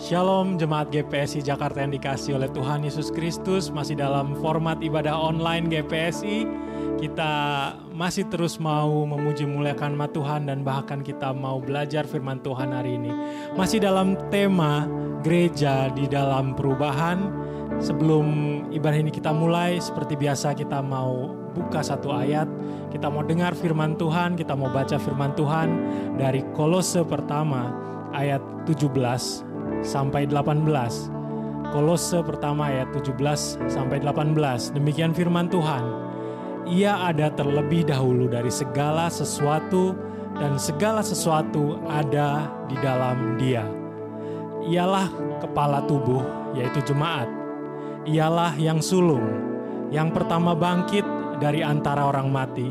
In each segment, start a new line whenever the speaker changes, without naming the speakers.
Shalom Jemaat GPSI Jakarta yang dikasihi oleh Tuhan Yesus Kristus. Masih dalam format ibadah online GPSI. Kita masih terus mau memuji muliakan nama Tuhan dan bahkan kita mau belajar firman Tuhan hari ini. Masih dalam tema gereja di dalam perubahan. Sebelum ibadah ini kita mulai, seperti biasa kita mau buka satu ayat. Kita mau dengar firman Tuhan, kita mau baca firman Tuhan dari Kolose pertama ayat 17 sampai 18. Kolose pertama ayat 17 sampai 18. Demikian firman Tuhan. Ia ada terlebih dahulu dari segala sesuatu dan segala sesuatu ada di dalam Dia. Ialah kepala tubuh, yaitu jemaat. Ialah yang sulung, yang pertama bangkit dari antara orang mati,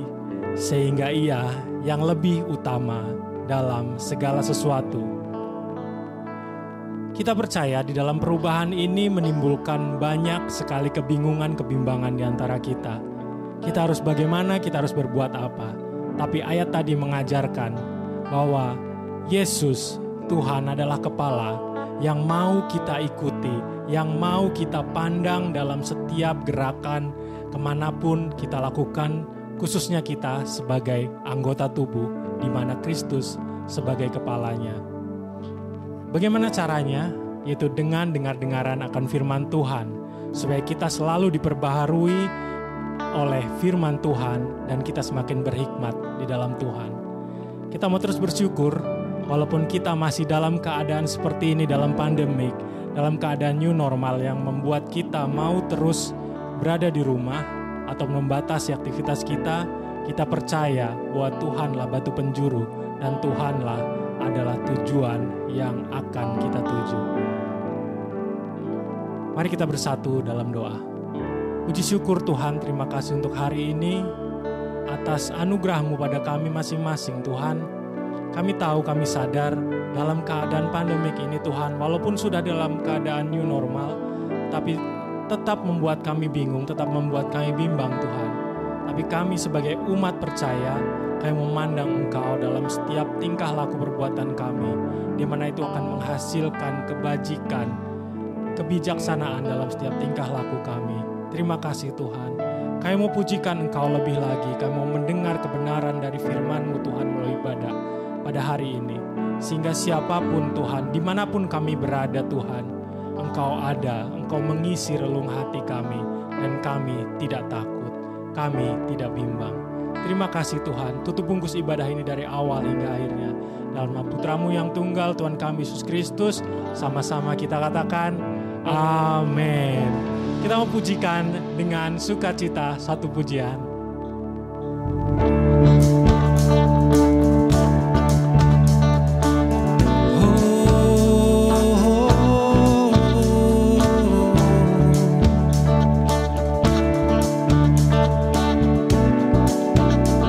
sehingga Ia yang lebih utama dalam segala sesuatu. Kita percaya di dalam perubahan ini menimbulkan banyak sekali kebingungan-kebimbangan di antara kita. Kita harus bagaimana, kita harus berbuat apa. Tapi ayat tadi mengajarkan bahwa Yesus, Tuhan adalah kepala yang mau kita ikuti, yang mau kita pandang dalam setiap gerakan kemanapun kita lakukan, khususnya kita sebagai anggota tubuh, di mana Kristus sebagai kepalanya. Bagaimana caranya? Yaitu dengan dengar-dengaran akan firman Tuhan, supaya kita selalu diperbaharui oleh firman Tuhan dan kita semakin berhikmat di dalam Tuhan. Kita mau terus bersyukur, walaupun kita masih dalam keadaan seperti ini, dalam pandemik, dalam keadaan new normal yang membuat kita mau terus berada di rumah atau membatasi aktivitas kita, kita percaya bahwa Tuhanlah batu penjuru dan Tuhanlah adalah tujuan yang akan kita tuju. Mari kita bersatu dalam doa. Puji syukur Tuhan, terima kasih untuk hari ini atas anugerah-Mu pada kami masing-masing Tuhan. Kami tahu, kami sadar dalam keadaan pandemik ini Tuhan, walaupun sudah dalam keadaan new normal, tapi tetap membuat kami bingung, tetap membuat kami bimbang Tuhan. Tapi kami sebagai umat percaya, kami memandang Engkau dalam setiap tingkah laku perbuatan kami, di mana itu akan menghasilkan kebajikan, kebijaksanaan dalam setiap tingkah laku kami. Terima kasih Tuhan. Kami mau pujikan Engkau lebih lagi, kami mau mendengar kebenaran dari firman-Mu Tuhan melalui ibadah pada hari ini. Sehingga siapapun Tuhan, dimanapun kami berada Tuhan, Engkau ada, Engkau mengisi relung hati kami, dan kami tidak takut, kami tidak bimbang. Terima kasih Tuhan, tutup bungkus ibadah ini dari awal hingga akhirnya. Dalam nama Putra-Mu yang tunggal, Tuhan kami Yesus Kristus, sama-sama kita katakan, amin. Kita mau pujikan dengan sukacita satu pujian.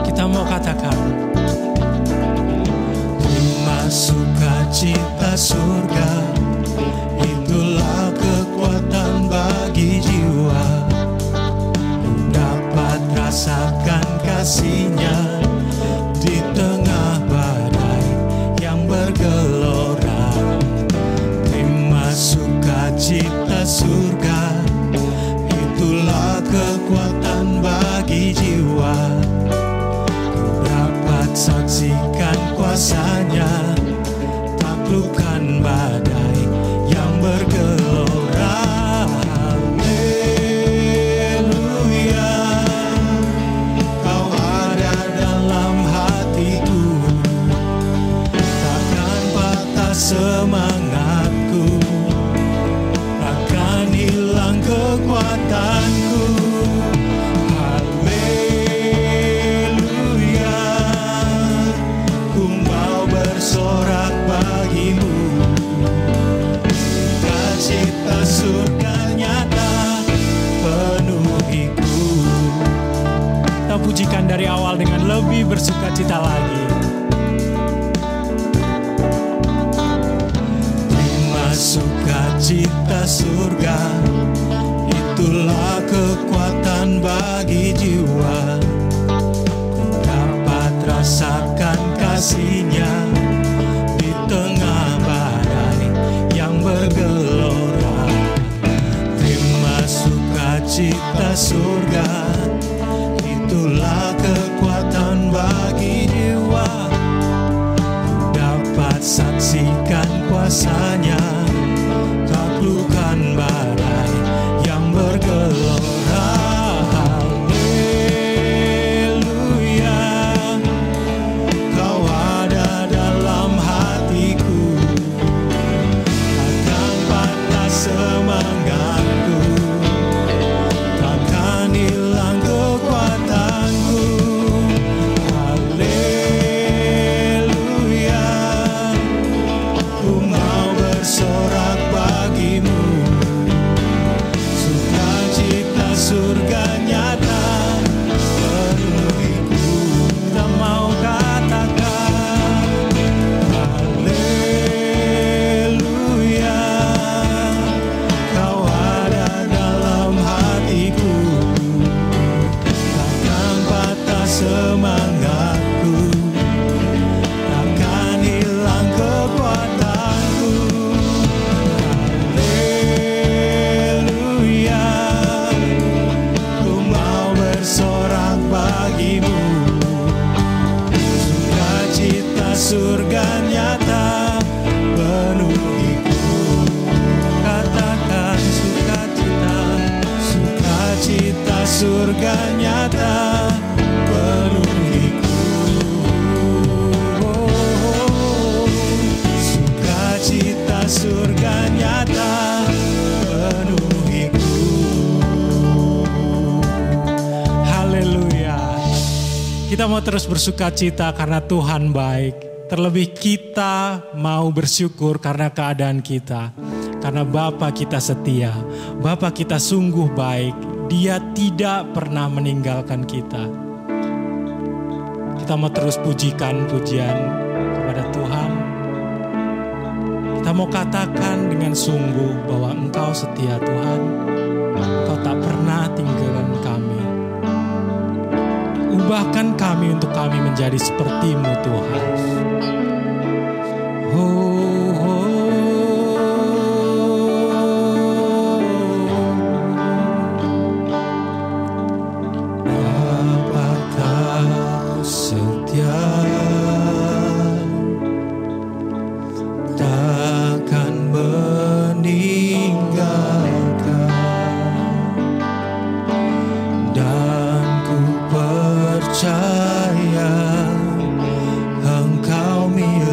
Kita mau katakan, terima sukacita surga, itulah kekuatan bagi jiwa. Ku dapat rasakan kasih-Nya di tengah badai yang bergelora. Terima sukacita surga, itulah kekuatan bagi jiwa. Ku dapat saksikan kuasa-Nya, taklukkan badai yang bergelora. Haleluya, Kau ada dalam hatiku, takkan patah semangatku, takkan hilang kekuatanku. Haleluya, ku mau bersorak bagimu. Cita surga nyata penuhiku. Kita pujikan dari awal dengan lebih bersukacita lagi. Terima sukacita surga, itulah kekuatan bagi jiwa. Ku dapat rasakan kasih-Nya di tengah badai yang bergelora.
sukacita surga, itulah kekuatan bagi jiwa. Dapat saksikan kuasanya, taklukan badai yang bergelora. Haleluya, Kau ada dalam hatiku, takkan patah semangatku, takkan hilang kekuatanku. Haleluya, ku mau bersorak bagimu, sukacita surga nyata penuhiku. Tak mau katakan haleluya, Kau ada dalam hatiku, takkan patah semangatku, takkan hilang kekuatanku. Haleluya, ku mau bersorak bagimu, sukacita surga nyata penuhiku. Katakan sukacita, sukacita surga nyata penuhiku. Sukacita surga nyata penuhiku.
Haleluya. Kita mau terus bersukacita karena Tuhan baik. Terlebih kita mau bersyukur karena keadaan kita. Karena Bapa kita setia, Bapa kita sungguh baik. Dia tidak pernah meninggalkan kita. Kita mau terus pujikan pujian kepada Tuhan. Kita mau katakan dengan sungguh bahwa Engkau setia Tuhan. Engkau tak pernah tinggalkan kami. Ubahkan kami untuk kami menjadi seperti-Mu Tuhan.
Apakah setia, takkan meninggalkan, dan ku percaya Engkau milik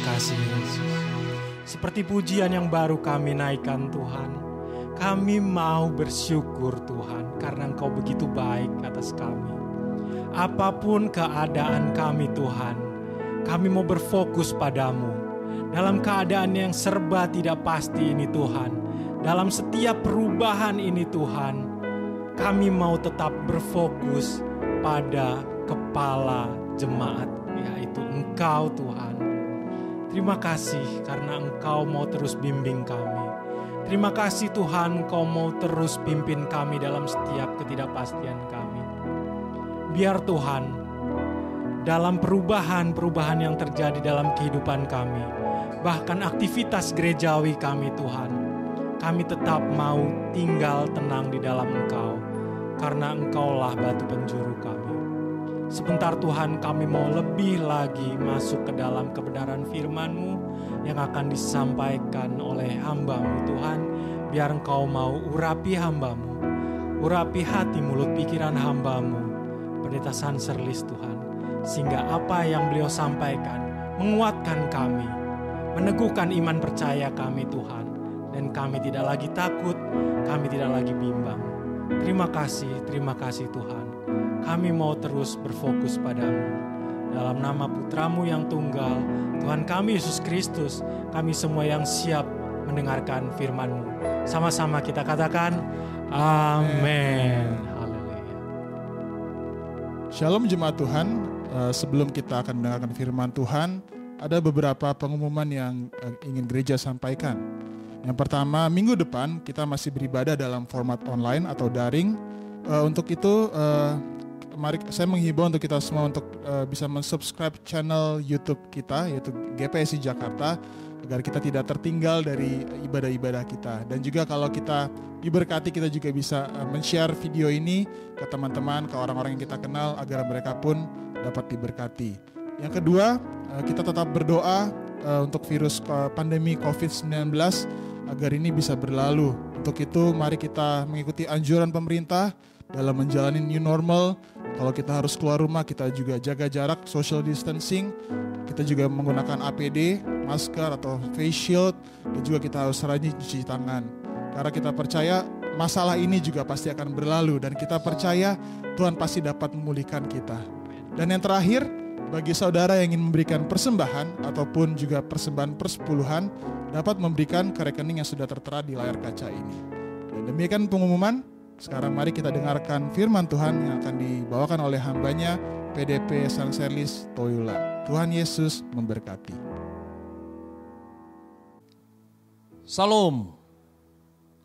kasih Yesus. Seperti pujian yang baru kami naikkan Tuhan, kami mau bersyukur Tuhan karena Engkau begitu baik atas kami. Apapun keadaan kami Tuhan, kami mau berfokus padamu. Dalam keadaan yang serba tidak pasti ini Tuhan, dalam setiap perubahan ini Tuhan, kami mau tetap berfokus pada kepala jemaat, yaitu Engkau Tuhan. Terima kasih karena Engkau mau terus bimbing kami. Terima kasih Tuhan, Engkau mau terus pimpin kami dalam setiap ketidakpastian kami. Biar Tuhan, dalam perubahan-perubahan yang terjadi dalam kehidupan kami, bahkan aktivitas gerejawi kami Tuhan, kami tetap mau tinggal tenang di dalam Engkau, karena Engkaulah batu penjuru kami. Sebentar Tuhan, kami mau lebih lagi masuk ke dalam kebenaran firman-Mu yang akan disampaikan oleh hamba-Mu Tuhan. Biar Engkau mau urapi hamba-Mu, urapi hati mulut pikiran hamba-Mu, Pendeta Sanserlis Tuhan. Sehingga apa yang beliau sampaikan menguatkan kami, meneguhkan iman percaya kami Tuhan. Dan kami tidak lagi takut, kami tidak lagi bimbang. Terima kasih Tuhan. Kami mau terus berfokus padamu. Dalam nama Putramu yang tunggal, Tuhan kami Yesus Kristus, kami semua yang siap mendengarkan firman-Mu. Sama-sama kita katakan, amin. Haleluya.
Shalom jemaat Tuhan, sebelum kita akan mendengarkan firman Tuhan, ada beberapa pengumuman yang ingin gereja sampaikan. Yang pertama, minggu depan kita masih beribadah dalam format online atau daring. Untuk itu, mari saya menghimbau untuk kita semua untuk bisa mensubscribe channel YouTube kita, yaitu GPSI Jakarta, agar kita tidak tertinggal dari ibadah-ibadah kita. Dan juga kalau kita diberkati, kita juga bisa men-share video ini ke teman-teman, ke orang-orang yang kita kenal, agar mereka pun dapat diberkati. Yang kedua, kita tetap berdoa untuk virus pandemi COVID-19 agar ini bisa berlalu. Untuk itu mari kita mengikuti anjuran pemerintah dalam menjalani new normal. Kalau kita harus keluar rumah, kita juga jaga jarak, social distancing. Kita juga menggunakan APD, masker atau face shield, dan juga kita harus rajin cuci tangan. Karena kita percaya masalah ini juga pasti akan berlalu, dan kita percaya Tuhan pasti dapat memulihkan kita. Dan yang terakhir, bagi saudara yang ingin memberikan persembahan ataupun juga persembahan persepuluhan, dapat memberikan ke rekening yang sudah tertera di layar kaca ini. Dan demikian pengumuman. Sekarang mari kita dengarkan firman Tuhan yang akan dibawakan oleh hambanya PDP Sanserlis Toyula. Tuhan Yesus memberkati.
Salam.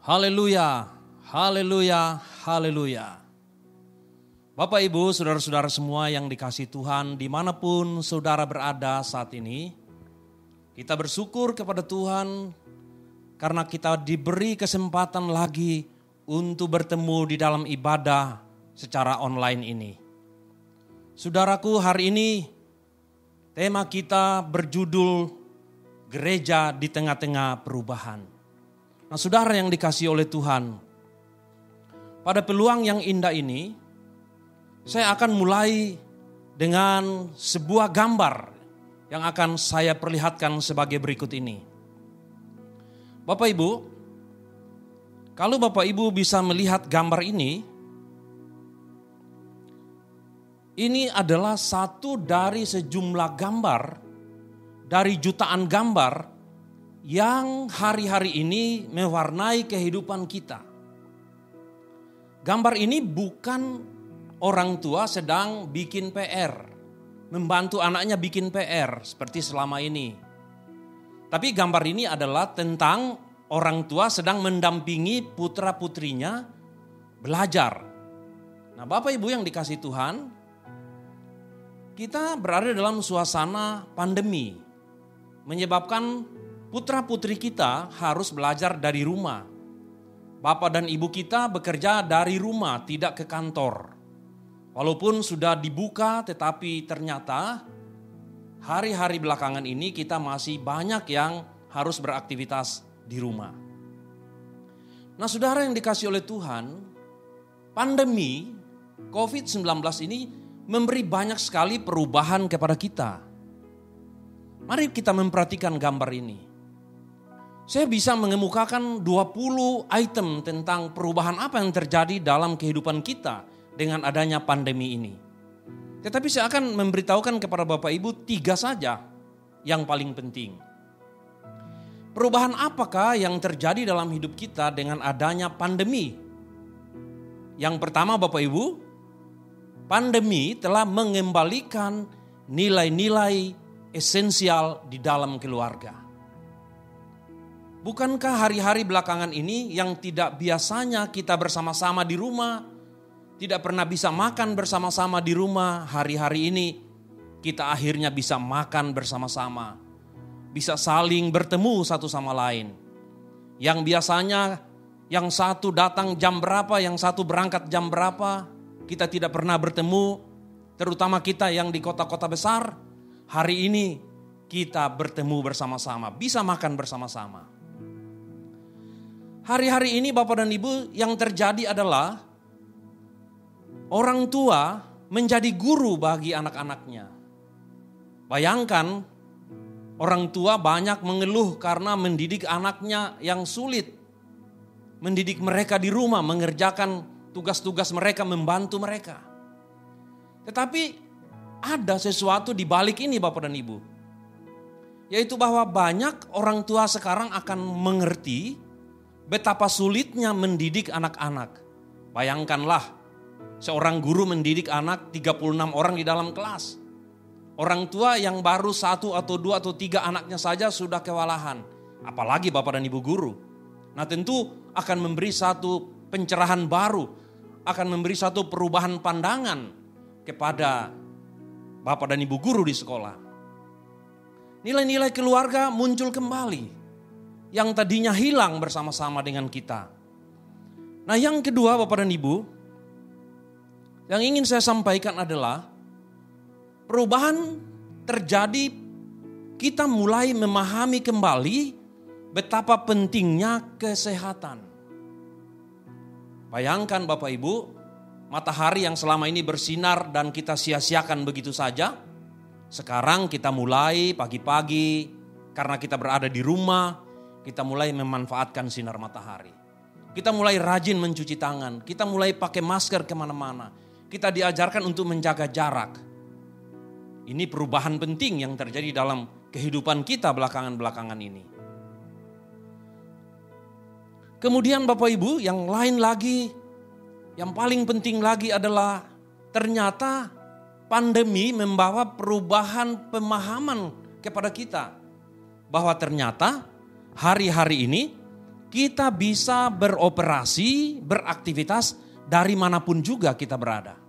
Haleluya. Haleluya. Haleluya. Bapak Ibu, saudara-saudara semua yang dikasihi Tuhan, dimanapun saudara berada saat ini, kita bersyukur kepada Tuhan karena kita diberi kesempatan lagi untuk bertemu di dalam ibadah secara online ini. Saudaraku, hari ini tema kita berjudul Gereja di Tengah-Tengah Perubahan. Nah, saudara yang dikasihi oleh Tuhan, pada peluang yang indah ini, saya akan mulai dengan sebuah gambar yang akan saya perlihatkan sebagai berikut ini. Bapak Ibu, kalau Bapak Ibu bisa melihat gambar ini adalah satu dari sejumlah gambar, dari jutaan gambar yang hari-hari ini mewarnai kehidupan kita. Gambar ini bukan orang tua sedang bikin PR, membantu anaknya bikin PR seperti selama ini. Tapi gambar ini adalah tentang orang tua sedang mendampingi putra-putrinya belajar. Nah, Bapak Ibu yang dikasihi Tuhan, kita berada dalam suasana pandemi, menyebabkan putra-putri kita harus belajar dari rumah. Bapak dan ibu kita bekerja dari rumah, tidak ke kantor. Walaupun sudah dibuka, tetapi ternyata hari-hari belakangan ini kita masih banyak yang harus beraktivitas di rumah. Nah, saudara yang dikasihi oleh Tuhan, pandemi COVID-19 ini memberi banyak sekali perubahan kepada kita. Mari kita memperhatikan gambar ini. Saya bisa mengemukakan 20 item tentang perubahan apa yang terjadi dalam kehidupan kita dengan adanya pandemi ini. Tetapi saya akan memberitahukan kepada Bapak Ibu 3 saja yang paling penting. Perubahan apakah yang terjadi dalam hidup kita dengan adanya pandemi? Yang pertama Bapak Ibu, pandemi telah mengembalikan nilai-nilai esensial di dalam keluarga. Bukankah hari-hari belakangan ini yang tidak biasanya kita bersama-sama di rumah, tidak pernah bisa makan bersama-sama di rumah, hari-hari ini kita akhirnya bisa makan bersama-sama. Bisa saling bertemu satu sama lain. Yang biasanya yang satu datang jam berapa, yang satu berangkat jam berapa, kita tidak pernah bertemu, terutama kita yang di kota-kota besar. Hari ini kita bertemu bersama-sama, bisa makan bersama-sama. Hari-hari ini Bapak dan Ibu yang terjadi adalah orang tua menjadi guru bagi anak-anaknya. Bayangkan, orang tua banyak mengeluh karena mendidik anaknya yang sulit. Mendidik mereka di rumah, mengerjakan tugas-tugas mereka, membantu mereka. Tetapi ada sesuatu di balik ini Bapak dan Ibu. Yaitu bahwa banyak orang tua sekarang akan mengerti betapa sulitnya mendidik anak-anak. Bayangkanlah, seorang guru mendidik anak 36 orang di dalam kelas. Orang tua yang baru 1 atau 2 atau 3 anaknya saja sudah kewalahan. Apalagi Bapak dan Ibu guru. Nah tentu akan memberi satu pencerahan baru. Akan memberi satu perubahan pandangan kepada Bapak dan Ibu guru di sekolah. Nilai-nilai keluarga muncul kembali. Yang tadinya hilang bersama-sama dengan kita. Nah yang kedua Bapak dan Ibu. Yang ingin saya sampaikan adalah perubahan terjadi, kita mulai memahami kembali betapa pentingnya kesehatan. Bayangkan Bapak Ibu, matahari yang selama ini bersinar dan kita sia-siakan begitu saja. Sekarang kita mulai pagi-pagi, karena kita berada di rumah, kita mulai memanfaatkan sinar matahari. Kita mulai rajin mencuci tangan, kita mulai pakai masker kemana-mana. Kita diajarkan untuk menjaga jarak. Ini perubahan penting yang terjadi dalam kehidupan kita belakangan-belakangan ini. Kemudian Bapak Ibu yang lain lagi, yang paling penting lagi adalah ternyata pandemi membawa perubahan pemahaman kepada kita. Bahwa ternyata hari-hari ini kita bisa beroperasi, beraktivitas dari manapun juga kita berada.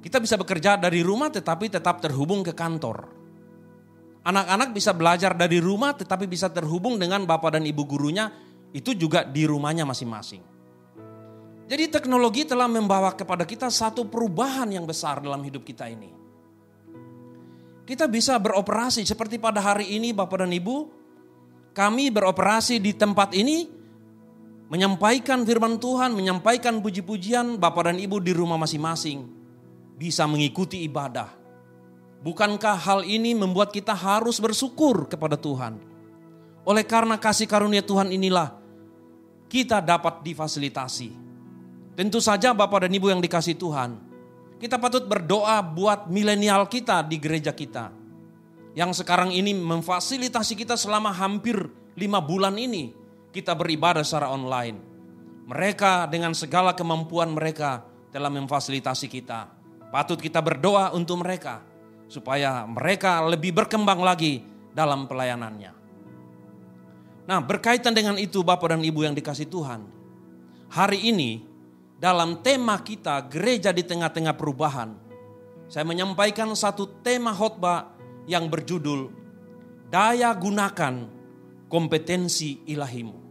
Kita bisa bekerja dari rumah tetapi tetap terhubung ke kantor. Anak-anak bisa belajar dari rumah tetapi bisa terhubung dengan bapak dan ibu gurunya, itu juga di rumahnya masing-masing. Jadi teknologi telah membawa kepada kita satu perubahan yang besar dalam hidup kita ini. Kita bisa beroperasi seperti pada hari ini Bapak dan Ibu, kami beroperasi di tempat ini, menyampaikan firman Tuhan, menyampaikan puji-pujian, Bapak dan Ibu di rumah masing-masing bisa mengikuti ibadah. Bukankah hal ini membuat kita harus bersyukur kepada Tuhan? Oleh karena kasih karunia Tuhan inilah kita dapat difasilitasi. Tentu saja Bapak dan Ibu yang dikasihi Tuhan, kita patut berdoa buat milenial kita di gereja kita. Yang sekarang ini memfasilitasi kita selama hampir 5 bulan ini. Kita beribadah secara online. Mereka dengan segala kemampuan mereka telah memfasilitasi kita. Patut kita berdoa untuk mereka supaya mereka lebih berkembang lagi dalam pelayanannya. Nah, berkaitan dengan itu Bapak dan Ibu yang dikasihi Tuhan, hari ini dalam tema kita gereja di tengah-tengah perubahan, saya menyampaikan satu tema khotbah yang berjudul Daya Gunakan Kompetensi Ilahimu.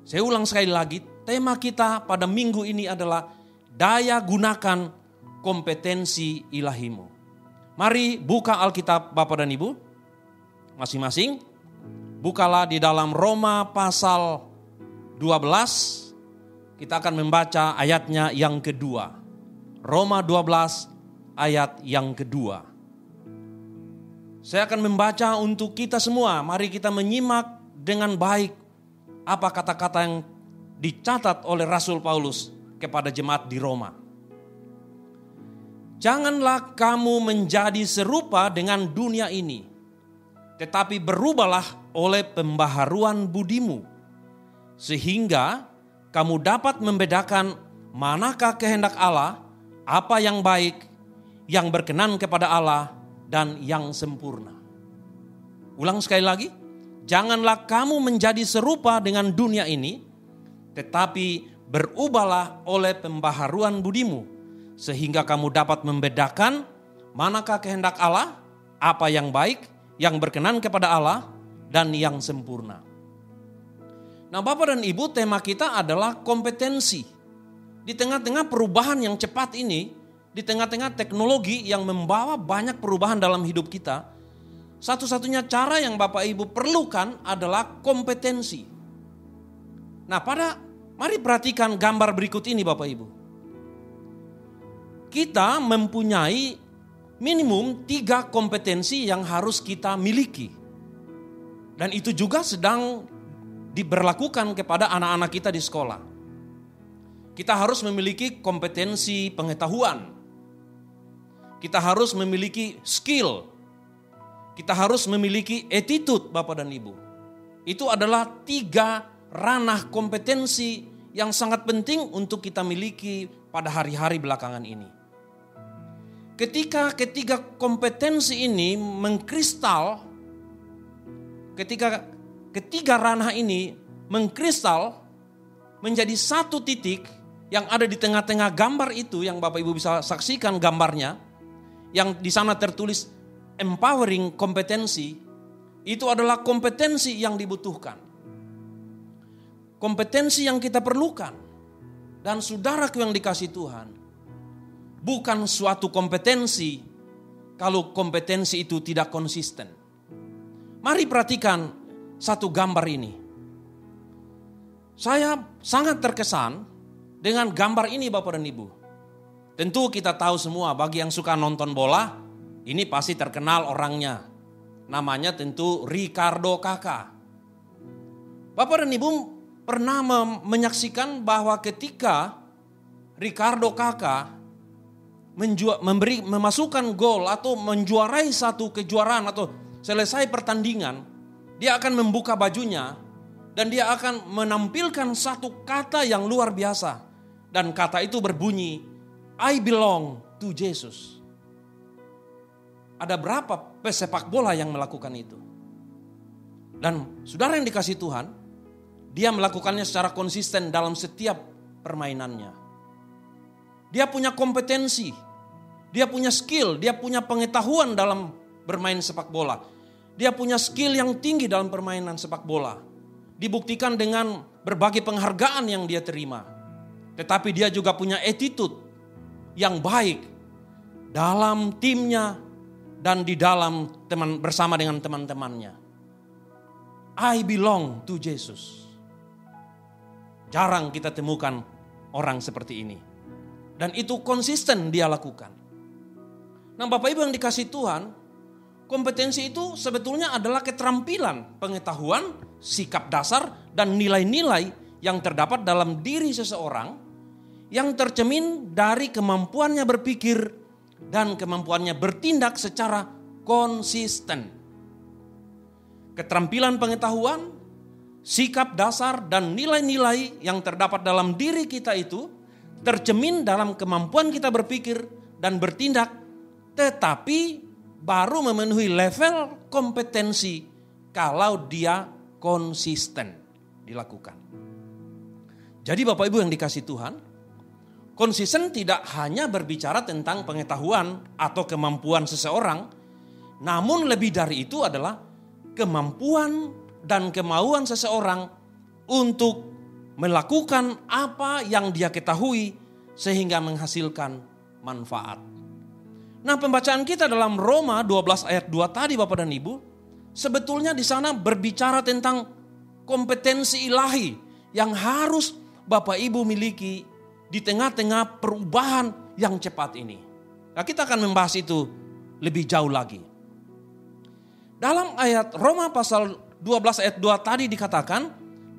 Saya ulang sekali lagi, tema kita pada minggu ini adalah daya gunakan kompetensi ilahimu. Mari buka Alkitab Bapak dan Ibu. Masing-masing. Bukalah di dalam Roma pasal 12. Kita akan membaca ayatnya yang kedua. Roma 12 ayat yang kedua. Saya akan membaca untuk kita semua. Mari kita menyimak dengan baik apa kata-kata yang dicatat oleh Rasul Paulus kepada jemaat di Roma. Janganlah kamu menjadi serupa dengan dunia ini, tetapi berubahlah oleh pembaharuan budimu, sehingga kamu dapat membedakan manakah kehendak Allah, apa yang baik, yang berkenan kepada Allah, dan yang sempurna. Ulang sekali lagi, janganlah kamu menjadi serupa dengan dunia ini, tetapi berubahlah oleh pembaharuan budimu, sehingga kamu dapat membedakan manakah kehendak Allah, apa yang baik, yang berkenan kepada Allah, dan yang sempurna. Nah, Bapak dan Ibu, tema kita adalah kompetensi. Di tengah-tengah perubahan yang cepat ini, di tengah-tengah teknologi yang membawa banyak perubahan dalam hidup kita, satu-satunya cara yang Bapak Ibu perlukan adalah kompetensi. Nah, mari perhatikan gambar berikut ini Bapak Ibu. Kita mempunyai minimum 3 kompetensi yang harus kita miliki. Dan itu juga sedang diberlakukan kepada anak-anak kita di sekolah. Kita harus memiliki kompetensi pengetahuan. Kita harus memiliki skill. Kita harus memiliki attitude Bapak dan Ibu. Itu adalah 3 ranah kompetensi yang sangat penting untuk kita miliki pada hari-hari belakangan ini. Ketika ketiga kompetensi ini mengkristal, ketika ketiga ranah ini mengkristal menjadi satu titik yang ada di tengah-tengah gambar itu, yang Bapak Ibu bisa saksikan gambarnya, yang di sana tertulis empowering kompetensi, itu adalah kompetensi yang dibutuhkan. Kompetensi yang kita perlukan. Dan saudaraku yang dikasihi Tuhan, bukan suatu kompetensi kalau kompetensi itu tidak konsisten. Mari perhatikan satu gambar ini. Saya sangat terkesan dengan gambar ini Bapak dan Ibu. Tentu kita tahu semua, bagi yang suka nonton bola, ini pasti terkenal orangnya. Namanya tentu Ricardo Kakak. Bapak dan Ibu pernah menyaksikan bahwa ketika Ricardo Kakak memasukkan gol atau menjuarai satu kejuaraan atau selesai pertandingan, dia akan membuka bajunya dan dia akan menampilkan satu kata yang luar biasa. Dan kata itu berbunyi, I belong to Jesus. Ada berapa pesepak bola yang melakukan itu? Dan saudara yang dikasihi Tuhan, dia melakukannya secara konsisten dalam setiap permainannya. Dia punya kompetensi, dia punya skill, dia punya pengetahuan dalam bermain sepak bola. Dia punya skill yang tinggi dalam permainan sepak bola. Dibuktikan dengan berbagai penghargaan yang dia terima. Tetapi dia juga punya attitude yang baik dalam timnya dan di dalam bersama dengan teman-temannya. I belong to Jesus. Jarang kita temukan orang seperti ini. Dan itu konsisten dia lakukan. Nah, Bapak Ibu yang dikasihi Tuhan, kompetensi itu sebetulnya adalah keterampilan, pengetahuan, sikap dasar, dan nilai-nilai yang terdapat dalam diri seseorang yang tercermin dari kemampuannya berpikir dan kemampuannya bertindak secara konsisten. Keterampilan pengetahuan, sikap dasar, dan nilai-nilai yang terdapat dalam diri kita itu tercermin dalam kemampuan kita berpikir dan bertindak, tetapi baru memenuhi level kompetensi kalau dia konsisten dilakukan. Jadi Bapak Ibu yang dikasihi Tuhan, konsisten tidak hanya berbicara tentang pengetahuan atau kemampuan seseorang, namun lebih dari itu adalah kemampuan dan kemauan seseorang untuk melakukan apa yang dia ketahui sehingga menghasilkan manfaat. Nah, pembacaan kita dalam Roma 12 ayat 2 tadi Bapak dan Ibu, sebetulnya di sana berbicara tentang kompetensi ilahi yang harus Bapak Ibu miliki di tengah-tengah perubahan yang cepat ini. Nah, kita akan membahas itu lebih jauh lagi. Dalam ayat Roma pasal 12 ayat 2 tadi dikatakan,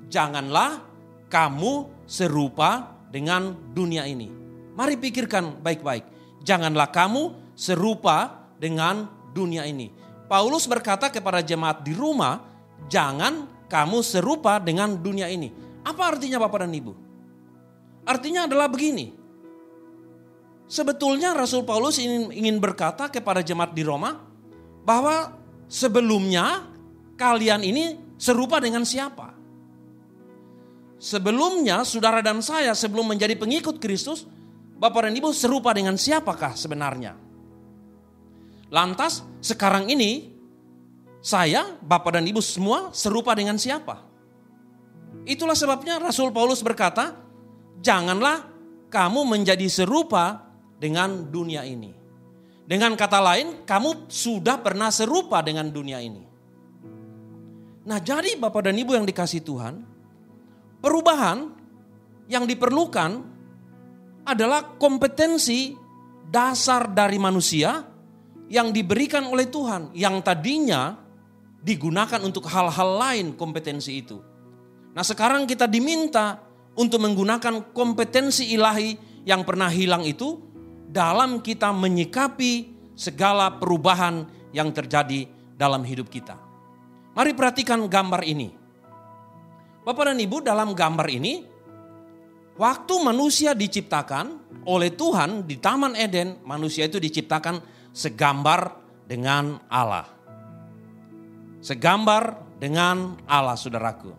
janganlah kamu serupa dengan dunia ini. Mari pikirkan baik-baik. Janganlah kamu serupa dengan dunia ini. Paulus berkata kepada jemaat di Roma, jangan kamu serupa dengan dunia ini. Apa artinya Bapak dan Ibu? Artinya adalah begini. Sebetulnya Rasul Paulus ingin berkata kepada jemaat di Roma bahwa sebelumnya kalian ini serupa dengan siapa? Sebelumnya saudara dan saya sebelum menjadi pengikut Kristus, Bapak dan Ibu serupa dengan siapakah sebenarnya? Lantas sekarang ini saya, Bapak dan Ibu semua serupa dengan siapa? Itulah sebabnya Rasul Paulus berkata, janganlah kamu menjadi serupa dengan dunia ini. Dengan kata lain, kamu sudah pernah serupa dengan dunia ini. Nah, jadi Bapak dan Ibu yang dikasihi Tuhan, perubahan yang diperlukan adalah kompetensi dasar dari manusia yang diberikan oleh Tuhan, yang tadinya digunakan untuk hal-hal lain kompetensi itu. Nah, sekarang kita diminta untuk menggunakan kompetensi ilahi yang pernah hilang itu dalam kita menyikapi segala perubahan yang terjadi dalam hidup kita. Mari perhatikan gambar ini. Bapak dan Ibu, dalam gambar ini, waktu manusia diciptakan oleh Tuhan di Taman Eden, manusia itu diciptakan segambar dengan Allah. Segambar dengan Allah, saudaraku.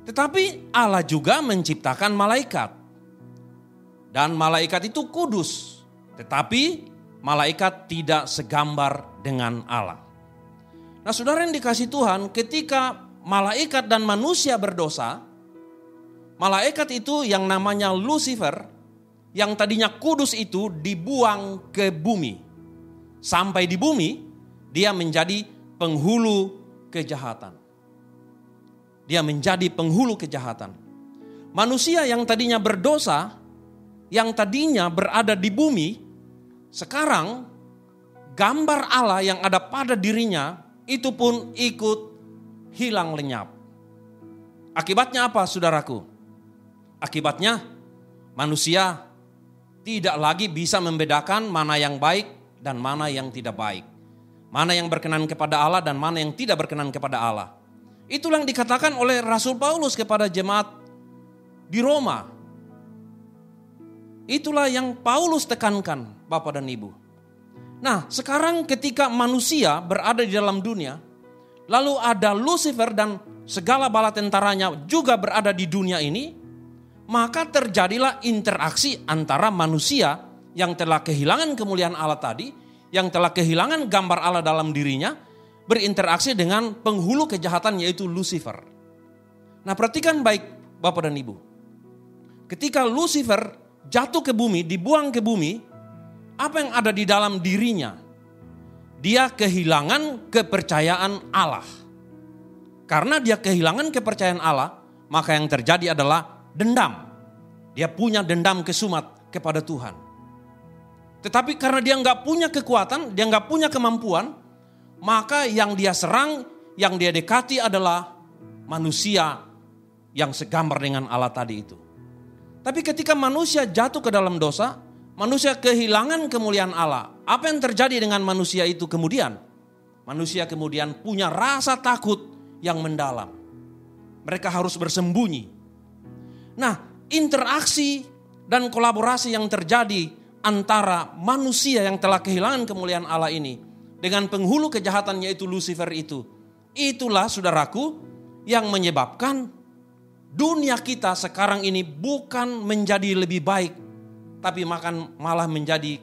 Tetapi Allah juga menciptakan malaikat. Dan malaikat itu kudus. Tetapi malaikat tidak segambar dengan Allah. Nah, saudara yang dikasihi Tuhan, ketika malaikat dan manusia berdosa, malaikat itu yang namanya Lucifer, yang tadinya kudus itu dibuang ke bumi. Sampai di bumi, dia menjadi penghulu kejahatan. Dia menjadi penghulu kejahatan. Manusia yang tadinya berdosa, yang tadinya berada di bumi, sekarang gambar Allah yang ada pada dirinya itu pun ikut hilang lenyap. Akibatnya apa, saudaraku? Akibatnya manusia tidak lagi bisa membedakan mana yang baik dan mana yang tidak baik. Mana yang berkenan kepada Allah dan mana yang tidak berkenan kepada Allah. Itulah yang dikatakan oleh Rasul Paulus kepada jemaat di Roma. Itulah yang Paulus tekankan, Bapak dan Ibu. Nah, sekarang ketika manusia berada di dalam dunia, lalu ada Lucifer dan segala bala tentaranya juga berada di dunia ini, maka terjadilah interaksi antara manusia yang telah kehilangan kemuliaan Allah tadi, yang telah kehilangan gambar Allah dalam dirinya, berinteraksi dengan penghulu kejahatan yaitu Lucifer. Nah, perhatikan baik Bapak dan Ibu. Ketika Lucifer jatuh ke bumi, dibuang ke bumi, apa yang ada di dalam dirinya? Dia kehilangan kepercayaan Allah. Karena dia kehilangan kepercayaan Allah, maka yang terjadi adalah dendam. Dia punya dendam kesumat kepada Tuhan. Tetapi karena dia nggak punya kekuatan, dia nggak punya kemampuan, maka yang dia serang, yang dia dekati adalah manusia yang segambar dengan Allah tadi itu. Tapi ketika manusia jatuh ke dalam dosa, manusia kehilangan kemuliaan Allah. Apa yang terjadi dengan manusia itu kemudian? Manusia kemudian punya rasa takut yang mendalam. Mereka harus bersembunyi. Nah, interaksi dan kolaborasi yang terjadi antara manusia yang telah kehilangan kemuliaan Allah ini dengan penghulu kejahatan yaitu Lucifer itu. Itulah saudaraku yang menyebabkan dunia kita sekarang ini bukan menjadi lebih baik, tapi malah menjadi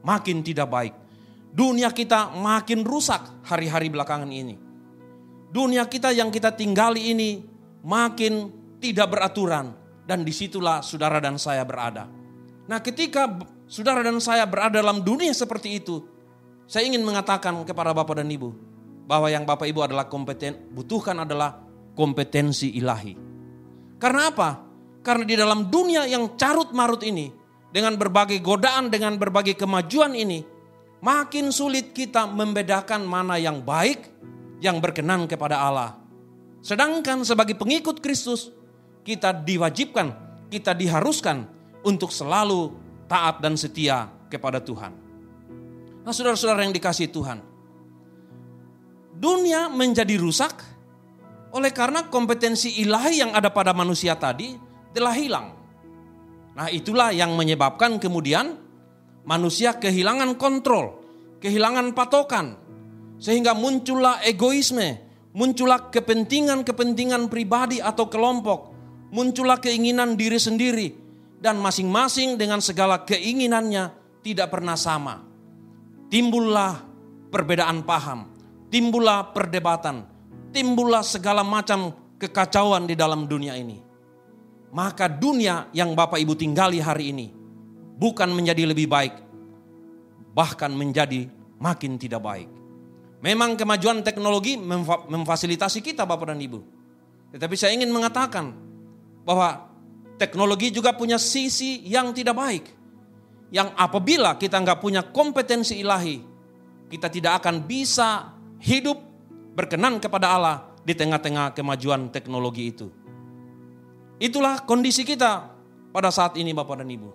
makin tidak baik. Dunia kita makin rusak hari-hari belakangan ini. Dunia kita yang kita tinggali ini makin tidak beraturan. Dan disitulah saudara dan saya berada. Nah, ketika saudara dan saya berada dalam dunia seperti itu, saya ingin mengatakan kepada Bapak dan Ibu, bahwa yang Bapak Ibu adalah butuhkan adalah kompetensi ilahi. Karena apa? Karena di dalam dunia yang carut marut ini, dengan berbagai godaan, dengan berbagai kemajuan ini, makin sulit kita membedakan mana yang baik, yang berkenan kepada Allah. Sedangkan sebagai pengikut Kristus, kita diwajibkan, kita diharuskan untuk selalu taat dan setia kepada Tuhan. Nah, saudara-saudara yang dikasihi Tuhan, dunia menjadi rusak oleh karena kompetensi ilahi yang ada pada manusia tadi telah hilang. Nah, itulah yang menyebabkan kemudian manusia kehilangan kontrol, kehilangan patokan, sehingga muncullah egoisme, muncullah kepentingan-kepentingan pribadi atau kelompok, muncullah keinginan diri sendiri, dan masing-masing dengan segala keinginannya tidak pernah sama. Timbullah perbedaan paham, timbullah perdebatan, timbullah segala macam kekacauan di dalam dunia ini. Maka dunia yang Bapak Ibu tinggali hari ini bukan menjadi lebih baik, bahkan menjadi makin tidak baik. Memang kemajuan teknologi memfasilitasi kita Bapak dan Ibu. Tetapi saya ingin mengatakan bahwa teknologi juga punya sisi yang tidak baik. Yang apabila kita nggak punya kompetensi ilahi, kita tidak akan bisa hidup berkenan kepada Allah di tengah-tengah kemajuan teknologi itu. Itulah kondisi kita pada saat ini Bapak dan Ibu.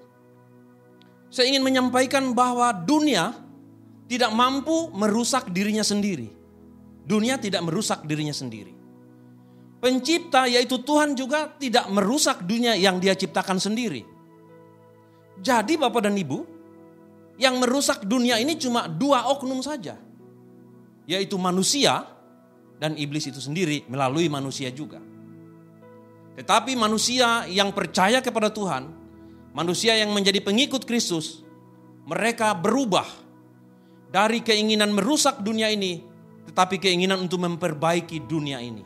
Saya ingin menyampaikan bahwa dunia tidak mampu merusak dirinya sendiri. Dunia tidak merusak dirinya sendiri. Pencipta yaitu Tuhan juga tidak merusak dunia yang Dia ciptakan sendiri. Jadi Bapak dan Ibu, yang merusak dunia ini cuma dua oknum saja. Yaitu manusia dan iblis itu sendiri melalui manusia juga. Tetapi manusia yang percaya kepada Tuhan, manusia yang menjadi pengikut Kristus, mereka berubah dari keinginan merusak dunia ini, tetapi keinginan untuk memperbaiki dunia ini.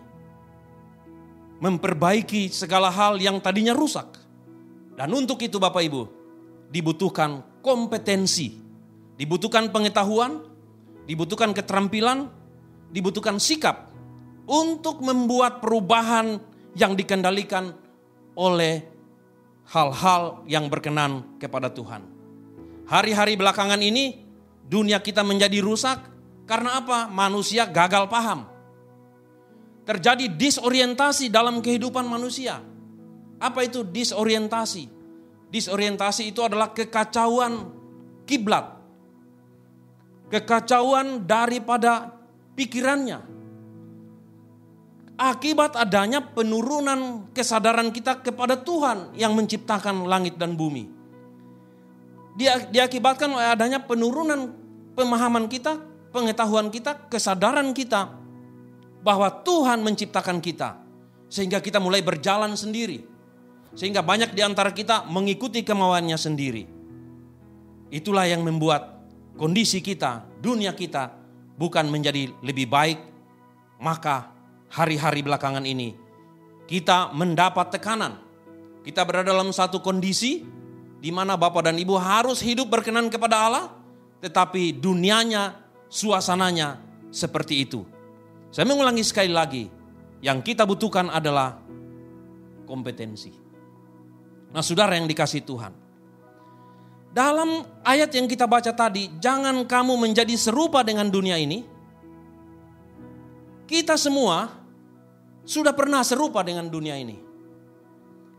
Memperbaiki segala hal yang tadinya rusak. Dan untuk itu Bapak Ibu, dibutuhkan kompetensi, dibutuhkan pengetahuan, dibutuhkan keterampilan, dibutuhkan sikap untuk membuat perubahan yang dikendalikan oleh hal-hal yang berkenan kepada Tuhan. Hari-hari belakangan ini dunia kita menjadi rusak karena apa? Manusia gagal paham. Terjadi disorientasi dalam kehidupan manusia. Apa itu disorientasi? Disorientasi itu adalah kekacauan kiblat. Kekacauan daripada pikirannya. Akibat adanya penurunan kesadaran kita kepada Tuhan yang menciptakan langit dan bumi. Diakibatkan oleh adanya penurunan pemahaman kita, pengetahuan kita, kesadaran kita bahwa Tuhan menciptakan kita. Sehingga kita mulai berjalan sendiri. Sehingga banyak di antara kita mengikuti kemauannya sendiri. Itulah yang membuat kondisi kita, dunia kita bukan menjadi lebih baik. Maka hari-hari belakangan ini kita mendapat tekanan. Kita berada dalam satu kondisi di mana Bapak dan Ibu harus hidup berkenan kepada Allah, tetapi dunianya, suasananya seperti itu. Saya mengulangi sekali lagi, yang kita butuhkan adalah kompetensi. Nah, saudara yang dikasihi Tuhan, dalam ayat yang kita baca tadi, jangan kamu menjadi serupa dengan dunia ini. Kita semua sudah pernah serupa dengan dunia ini.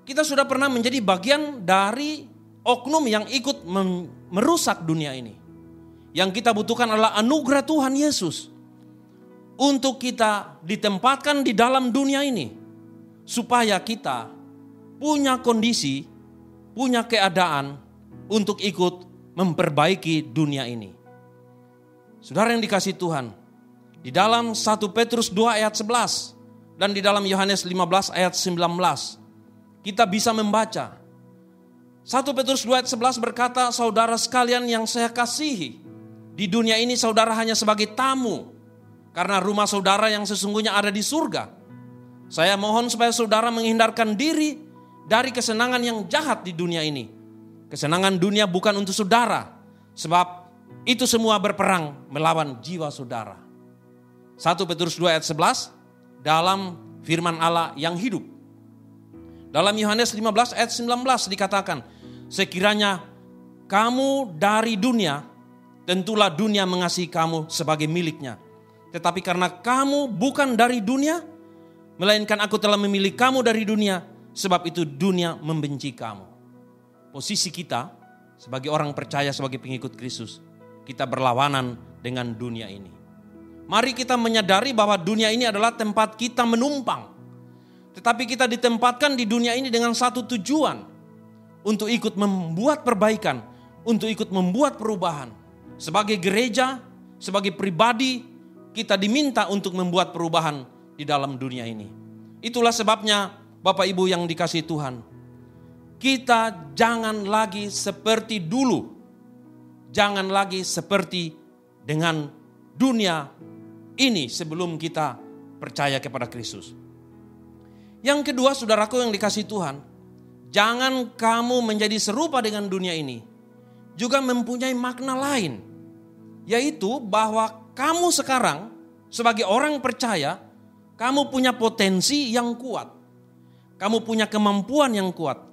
Kita sudah pernah menjadi bagian dari oknum yang ikut merusak dunia ini. Yang kita butuhkan adalah anugerah Tuhan Yesus untuk kita ditempatkan di dalam dunia ini, supaya kita punya kondisi, punya keadaan untuk ikut memperbaiki dunia ini. Saudara yang dikasihi Tuhan, di dalam 1 Petrus 2 ayat 11 dan di dalam Yohanes 15 ayat 19 kita bisa membaca. 1 Petrus 2 ayat 11 berkata, saudara sekalian yang saya kasihi, di dunia ini saudara hanya sebagai tamu, karena rumah saudara yang sesungguhnya ada di surga. Saya mohon supaya saudara menghindarkan diri dari kesenangan yang jahat di dunia ini. Kesenangan dunia bukan untuk saudara, sebab itu semua berperang melawan jiwa saudara. 1 Petrus 2 ayat 11 dalam firman Allah yang hidup. Dalam Yohanes 15 ayat 19 dikatakan, sekiranya kamu dari dunia, tentulah dunia mengasihi kamu sebagai miliknya. Tetapi karena kamu bukan dari dunia, melainkan aku telah memilih kamu dari dunia, sebab itu dunia membenci kamu. Posisi kita sebagai orang percaya, sebagai pengikut Kristus, kita berlawanan dengan dunia ini. Mari kita menyadari bahwa dunia ini adalah tempat kita menumpang. Tetapi kita ditempatkan di dunia ini dengan satu tujuan, untuk ikut membuat perbaikan, untuk ikut membuat perubahan. Sebagai gereja, sebagai pribadi, kita diminta untuk membuat perubahan di dalam dunia ini. Itulah sebabnya Bapak Ibu yang dikasihi Tuhan, kita jangan lagi seperti dulu. Jangan lagi seperti dengan dunia ini sebelum kita percaya kepada Kristus. Yang kedua, saudaraku yang dikasihi Tuhan, jangan kamu menjadi serupa dengan dunia ini. Juga mempunyai makna lain, yaitu bahwa kamu sekarang sebagai orang percaya, kamu punya potensi yang kuat. Kamu punya kemampuan yang kuat.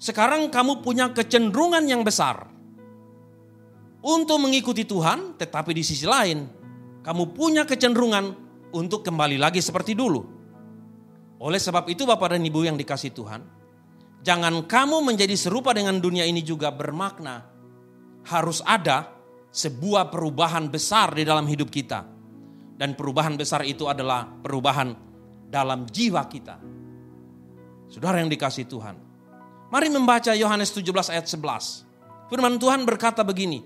Sekarang kamu punya kecenderungan yang besar untuk mengikuti Tuhan, tetapi di sisi lain, kamu punya kecenderungan untuk kembali lagi seperti dulu. Oleh sebab itu Bapak dan Ibu yang dikasihi Tuhan, jangan kamu menjadi serupa dengan dunia ini juga bermakna harus ada sebuah perubahan besar di dalam hidup kita. Dan perubahan besar itu adalah perubahan dalam jiwa kita. Saudara yang dikasihi Tuhan, mari membaca Yohanes 17 ayat 11. Firman Tuhan berkata begini,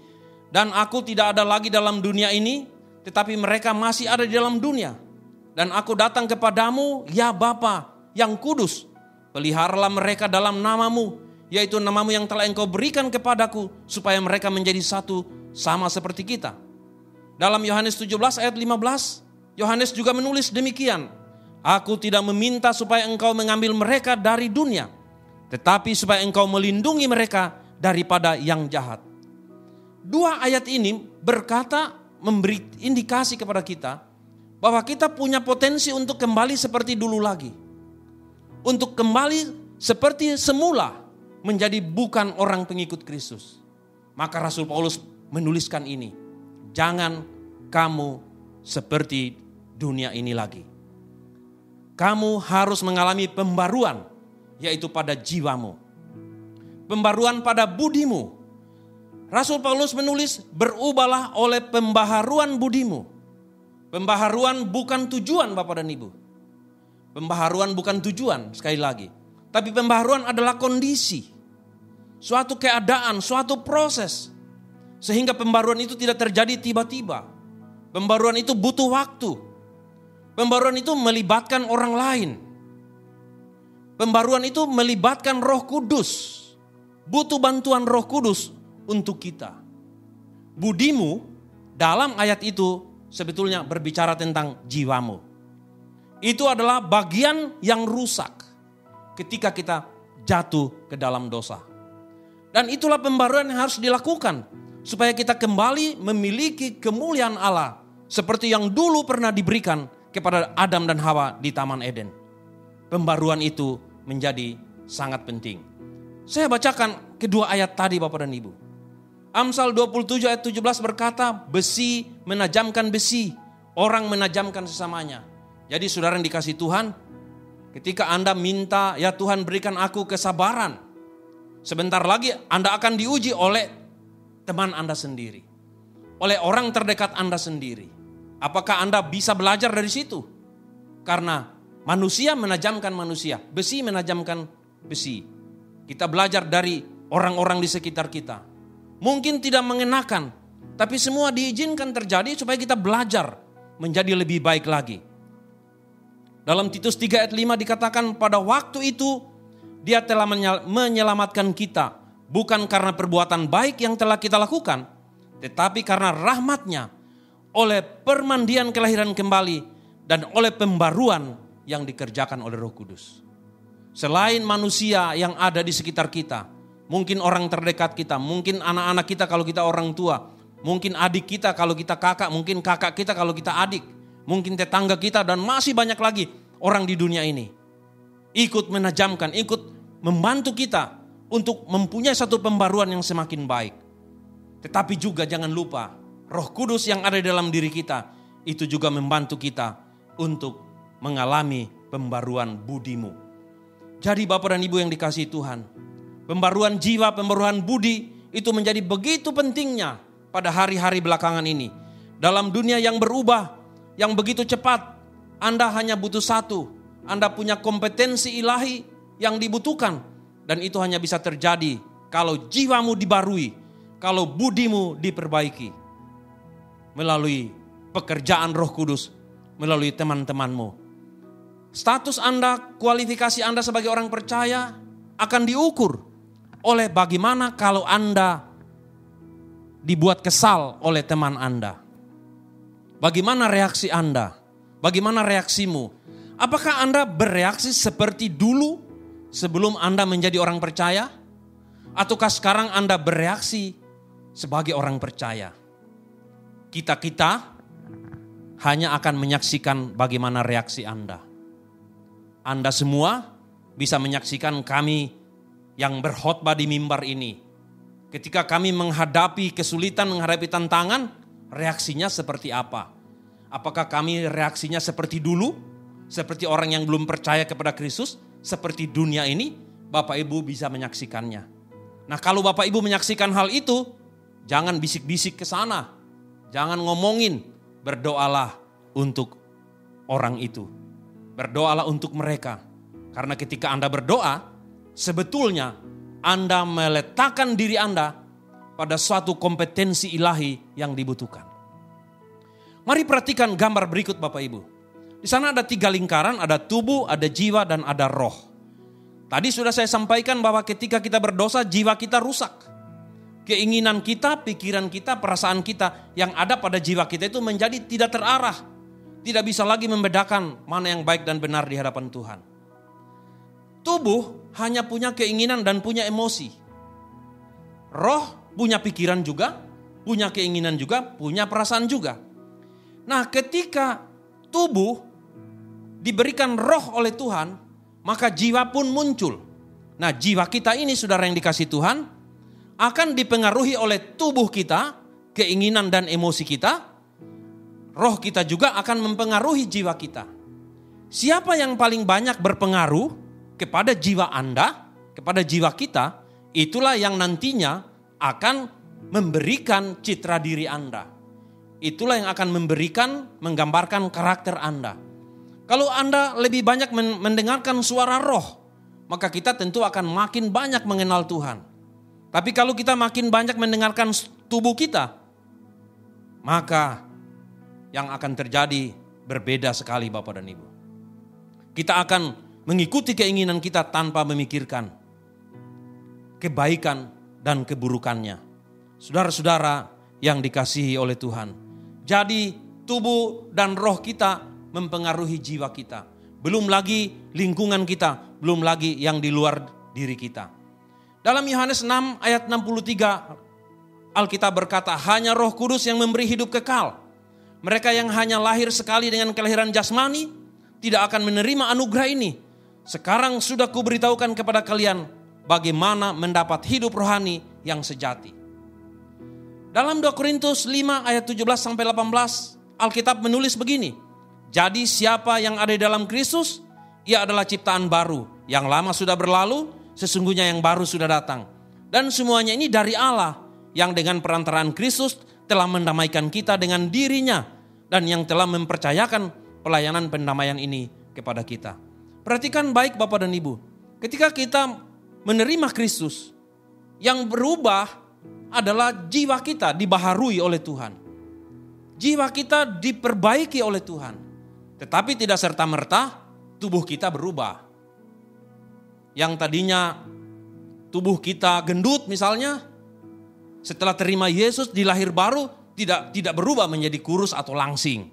dan aku tidak ada lagi dalam dunia ini, tetapi mereka masih ada di dalam dunia. Dan aku datang kepadamu, ya Bapa yang kudus, peliharalah mereka dalam namamu, yaitu namamu yang telah engkau berikan kepadaku, supaya mereka menjadi satu sama seperti kita. Dalam Yohanes 17 ayat 15, Yohanes juga menulis demikian, aku tidak meminta supaya engkau mengambil mereka dari dunia, tetapi supaya engkau melindungi mereka daripada yang jahat. Dua ayat ini berkata, memberi indikasi kepada kita bahwa kita punya potensi untuk kembali seperti dulu lagi. Untuk kembali seperti semula menjadi bukan orang pengikut Kristus. Maka Rasul Paulus menuliskan ini, jangan kamu seperti dunia ini lagi. Kamu harus mengalami pembaruan, yaitu pada jiwamu. Pembaruan pada budimu. Rasul Paulus menulis, berubahlah oleh pembaharuan budimu. Pembaharuan bukan tujuan Bapak dan Ibu. Pembaharuan bukan tujuan, sekali lagi. Tapi pembaharuan adalah kondisi. Suatu keadaan, suatu proses. Sehingga pembaruan itu tidak terjadi tiba-tiba. Pembaruan itu butuh waktu. Pembaruan itu melibatkan orang lain. Pembaruan itu melibatkan Roh Kudus. Butuh bantuan Roh Kudus untuk kita. Budimu dalam ayat itu sebetulnya berbicara tentang jiwamu. Itu adalah bagian yang rusak ketika kita jatuh ke dalam dosa. Dan itulah pembaruan yang harus dilakukan supaya kita kembali memiliki kemuliaan Allah seperti yang dulu pernah diberikan kepada Adam dan Hawa di Taman Eden. Pembaruan itu menjadi sangat penting. Saya bacakan kedua ayat tadi Bapak dan Ibu. Amsal 27 ayat 17 berkata, besi menajamkan besi, orang menajamkan sesamanya. Jadi saudara yang dikasihi Tuhan, ketika Anda minta, ya Tuhan berikan aku kesabaran. Sebentar lagi Anda akan diuji oleh teman Anda sendiri. Oleh orang terdekat Anda sendiri. Apakah Anda bisa belajar dari situ? Karena manusia menajamkan manusia, besi menajamkan besi. Kita belajar dari orang-orang di sekitar kita. Mungkin tidak mengenakan, tapi semua diizinkan terjadi supaya kita belajar menjadi lebih baik lagi. Dalam Titus 3 ayat 5 dikatakan pada waktu itu dia telah menyelamatkan kita. Bukan karena perbuatan baik yang telah kita lakukan, tetapi karena rahmatnya oleh permandian kelahiran kembali dan oleh pembaruan yang dikerjakan oleh Roh Kudus. Selain manusia yang ada di sekitar kita, mungkin orang terdekat kita, mungkin anak-anak kita kalau kita orang tua, mungkin adik kita kalau kita kakak, mungkin kakak kita kalau kita adik, mungkin tetangga kita dan masih banyak lagi orang di dunia ini. Ikut menajamkan, ikut membantu kita untuk mempunyai satu pembaruan yang semakin baik. Tetapi juga jangan lupa Roh Kudus yang ada di dalam diri kita, itu juga membantu kita untuk mengalami pembaruan budimu. Jadi Bapak dan Ibu yang dikasihi Tuhan, pembaruan jiwa, pembaruan budi itu menjadi begitu pentingnya pada hari-hari belakangan ini. Dalam dunia yang berubah, yang begitu cepat, Anda hanya butuh satu. Anda punya kompetensi ilahi yang dibutuhkan. Dan itu hanya bisa terjadi kalau jiwamu dibarui, kalau budimu diperbaiki. Melalui pekerjaan Roh Kudus, melalui teman-temanmu. Status Anda, kualifikasi Anda sebagai orang percaya akan diukur oleh bagaimana kalau Anda dibuat kesal oleh teman Anda. Bagaimana reaksi Anda? Bagaimana reaksimu? Apakah Anda bereaksi seperti dulu sebelum Anda menjadi orang percaya? Ataukah sekarang Anda bereaksi sebagai orang percaya? Kita hanya akan menyaksikan bagaimana reaksi Anda. Anda semua bisa menyaksikan kami yang berkhotbah di mimbar ini. Ketika kami menghadapi kesulitan, menghadapi tantangan, reaksinya seperti apa? Apakah kami reaksinya seperti dulu? Seperti orang yang belum percaya kepada Kristus? Seperti dunia ini? Bapak Ibu bisa menyaksikannya. Nah, kalau Bapak Ibu menyaksikan hal itu, jangan bisik-bisik ke sana. Jangan ngomongin, berdoalah untuk orang itu. Berdoalah untuk mereka. Karena ketika Anda berdoa, sebetulnya Anda meletakkan diri Anda pada suatu kompetensi ilahi yang dibutuhkan. Mari perhatikan gambar berikut Bapak Ibu. Di sana ada 3 lingkaran, ada tubuh, ada jiwa, dan ada roh. Tadi sudah saya sampaikan bahwa ketika kita berdosa, jiwa kita rusak. Keinginan kita, pikiran kita, perasaan kita yang ada pada jiwa kita itu menjadi tidak terarah. Tidak bisa lagi membedakan mana yang baik dan benar di hadapan Tuhan. Tubuh hanya punya keinginan dan punya emosi. Roh punya pikiran juga, punya keinginan juga, punya perasaan juga. Nah, ketika tubuh diberikan roh oleh Tuhan, maka jiwa pun muncul. Nah, jiwa kita ini, saudara yang dikasihi Tuhan, akan dipengaruhi oleh tubuh kita, keinginan dan emosi kita. Roh kita juga akan mempengaruhi jiwa kita. Siapa yang paling banyak berpengaruh kepada jiwa Anda, kepada jiwa kita, itulah yang nantinya akan memberikan citra diri Anda. Itulah yang akan memberikan, menggambarkan karakter Anda. Kalau Anda lebih banyak mendengarkan suara roh, maka kita tentu akan makin banyak mengenal Tuhan. Tapi kalau kita makin banyak mendengarkan tubuh kita, maka yang akan terjadi berbeda sekali Bapak dan Ibu. Kita akan mengikuti keinginan kita tanpa memikirkan kebaikan dan keburukannya. Saudara-saudara yang dikasihi oleh Tuhan. Jadi tubuh dan roh kita mempengaruhi jiwa kita. Belum lagi lingkungan kita, belum lagi yang di luar diri kita. Dalam Yohanes 6 ayat 63 Alkitab berkata, hanya Roh Kudus yang memberi hidup kekal. Mereka yang hanya lahir sekali dengan kelahiran jasmani tidak akan menerima anugerah ini. Sekarang sudah kuberitahukan kepada kalian bagaimana mendapat hidup rohani yang sejati. Dalam 2 Korintus 5 ayat 17-18 Alkitab menulis begini. Jadi siapa yang ada di dalam Kristus, ia adalah ciptaan baru. Yang lama sudah berlalu, sesungguhnya yang baru sudah datang. Dan semuanya ini dari Allah yang dengan perantaraan Kristus telah mendamaikan kita dengan dirinya dan yang telah mempercayakan pelayanan pendamaian ini kepada kita. Perhatikan baik Bapak dan Ibu. Ketika kita menerima Kristus, yang berubah adalah jiwa kita dibaharui oleh Tuhan. Jiwa kita diperbaiki oleh Tuhan. Tetapi tidak serta-merta tubuh kita berubah. Yang tadinya tubuh kita gendut misalnya, setelah terima Yesus di lahir baru tidak berubah menjadi kurus atau langsing.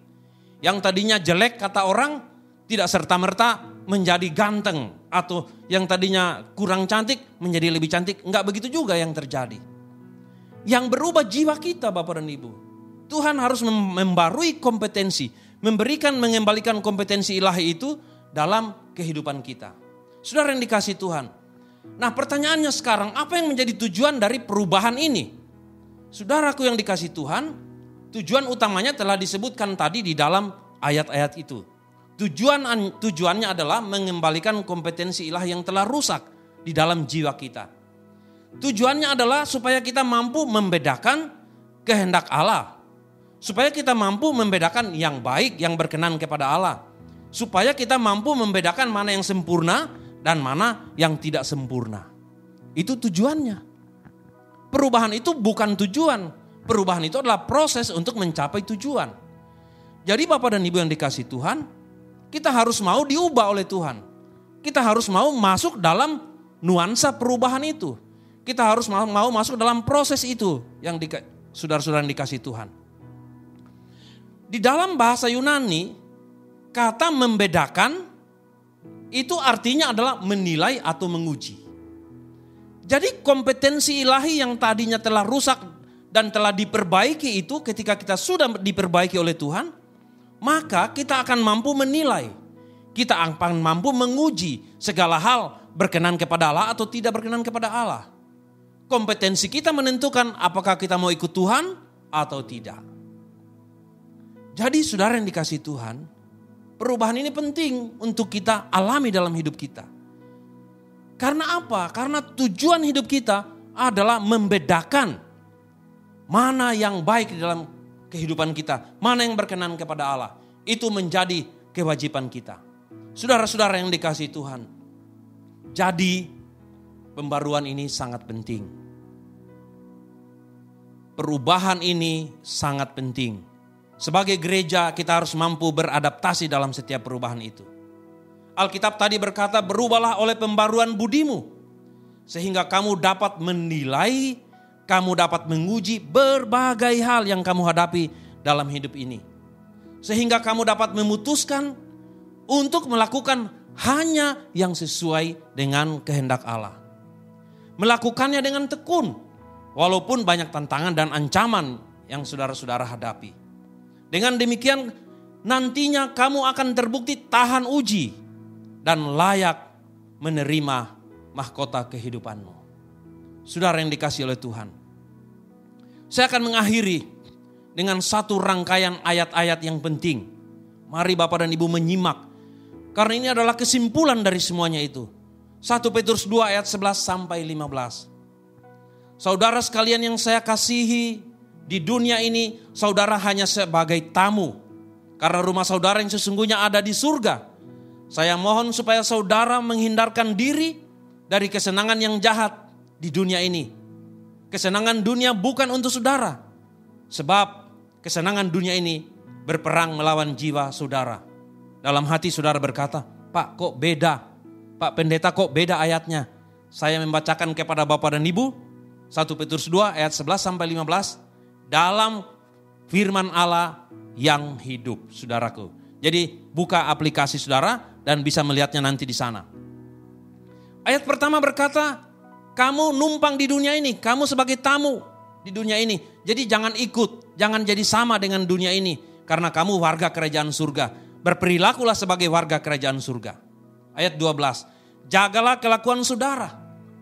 Yang tadinya jelek kata orang tidak serta-merta menjadi ganteng, atau yang tadinya kurang cantik menjadi lebih cantik. Enggak begitu juga yang terjadi. Yang berubah jiwa kita Bapak dan Ibu. Tuhan harus membarui kompetensi, mengembalikan kompetensi ilahi itu dalam kehidupan kita. Saudara yang dikasihi Tuhan. Nah, pertanyaannya sekarang, apa yang menjadi tujuan dari perubahan ini? Saudaraku yang dikasihi Tuhan, Tujuan utamanya telah disebutkan tadi di dalam ayat-ayat itu. Tujuannya adalah mengembalikan kompetensi ilahi yang telah rusak di dalam jiwa kita. Tujuannya adalah supaya kita mampu membedakan kehendak Allah. Supaya kita mampu membedakan yang baik, yang berkenan kepada Allah. Supaya kita mampu membedakan mana yang sempurna dan mana yang tidak sempurna. Itu tujuannya. Perubahan itu bukan tujuan. Perubahan itu adalah proses untuk mencapai tujuan. Jadi Bapak dan Ibu yang dikasihi Tuhan, kita harus mau diubah oleh Tuhan. Kita harus mau masuk dalam nuansa perubahan itu. Kita harus mau masuk dalam proses itu yang saudara-saudara yang dikasihi Tuhan. Di dalam bahasa Yunani, kata membedakan itu artinya adalah menilai atau menguji. Jadi kompetensi ilahi yang tadinya telah rusak dan telah diperbaiki itu ketika kita sudah diperbaiki oleh Tuhan, maka kita akan mampu menilai. Kita akan mampu menguji segala hal berkenan kepada Allah atau tidak berkenan kepada Allah. Kompetensi kita menentukan apakah kita mau ikut Tuhan atau tidak. Jadi saudara yang dikasihi Tuhan, perubahan ini penting untuk kita alami dalam hidup kita. Karena apa? Karena tujuan hidup kita adalah membedakan mana yang baik di dalam kehidupan kita, mana yang berkenan kepada Allah. Itu menjadi kewajiban kita. Saudara-saudara yang dikasihi Tuhan, jadi pembaruan ini sangat penting. Perubahan ini sangat penting. Sebagai gereja kita harus mampu beradaptasi dalam setiap perubahan itu. Alkitab tadi berkata, berubahlah oleh pembaruan budimu. Sehingga kamu dapat menilai, kamu dapat menguji berbagai hal yang kamu hadapi dalam hidup ini. Sehingga kamu dapat memutuskan untuk melakukan hanya yang sesuai dengan kehendak Allah. Melakukannya dengan tekun, walaupun banyak tantangan dan ancaman yang saudara-saudara hadapi. Dengan demikian nantinya kamu akan terbukti tahan uji dan layak menerima mahkota kehidupanmu. Saudara yang dikasihi oleh Tuhan, saya akan mengakhiri dengan satu rangkaian ayat-ayat yang penting. Mari Bapak dan Ibu menyimak, karena ini adalah kesimpulan dari semuanya itu. 1 Petrus 2 ayat 11 sampai 15. Saudara sekalian yang saya kasihi, di dunia ini saudara hanya sebagai tamu. Karena rumah saudara yang sesungguhnya ada di surga. Saya mohon supaya saudara menghindarkan diri dari kesenangan yang jahat di dunia ini. Kesenangan dunia bukan untuk saudara. Sebab kesenangan dunia ini berperang melawan jiwa saudara. Dalam hati saudara berkata, Pak kok beda? Pak Pendeta kok beda ayatnya? Saya membacakan kepada Bapak dan Ibu 1 Petrus 2 ayat 11 sampai 15 dalam firman Allah yang hidup, saudaraku. Jadi buka aplikasi saudara dan bisa melihatnya nanti di sana. Ayat pertama berkata, kamu numpang di dunia ini, kamu sebagai tamu di dunia ini. Jadi jangan ikut, jangan jadi sama dengan dunia ini. Karena kamu warga kerajaan surga. Berperilakulah sebagai warga kerajaan surga. Ayat 12, jagalah kelakuan saudara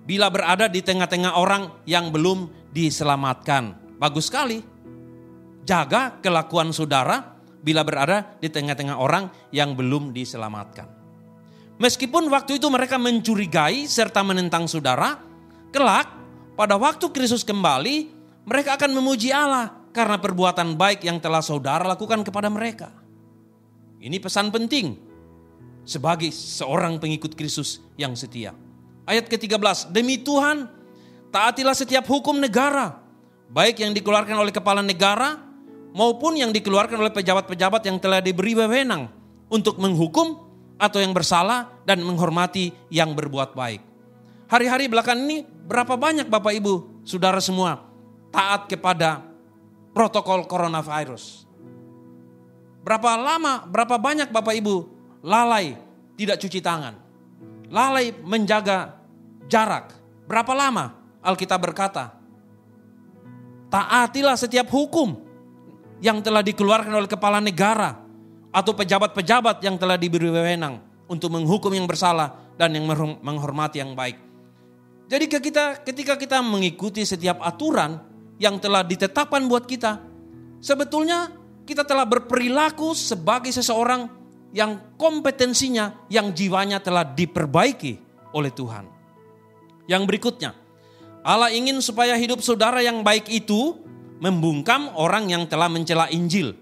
bila berada di tengah-tengah orang yang belum diselamatkan. Bagus sekali. Jaga kelakuan saudara bila berada di tengah-tengah orang yang belum diselamatkan. Meskipun waktu itu mereka mencurigai serta menentang saudara, kelak pada waktu Kristus kembali, mereka akan memuji Allah karena perbuatan baik yang telah saudara lakukan kepada mereka. Ini pesan penting sebagai seorang pengikut Kristus yang setia. Ayat ke-13, demi Tuhan, taatilah setiap hukum negara, baik yang dikeluarkan oleh kepala negara maupun yang dikeluarkan oleh pejabat-pejabat yang telah diberi wewenang untuk menghukum atau yang bersalah dan menghormati yang berbuat baik. Hari-hari belakangan ini berapa banyak Bapak Ibu, saudara semua taat kepada protokol coronavirus? Berapa lama, berapa banyak Bapak Ibu lalai tidak cuci tangan? Lalai menjaga jarak. Berapa lama Alkitab berkata, taatilah setiap hukum yang telah dikeluarkan oleh kepala negara atau pejabat-pejabat yang telah diberi wewenang untuk menghukum yang bersalah dan yang menghormati yang baik. Jadi ketika kita mengikuti setiap aturan yang telah ditetapkan buat kita, sebetulnya kita telah berperilaku sebagai seseorang yang kompetensinya, yang jiwanya telah diperbaiki oleh Tuhan. Yang berikutnya, Allah ingin supaya hidup saudara yang baik itu membungkam orang yang telah mencela Injil.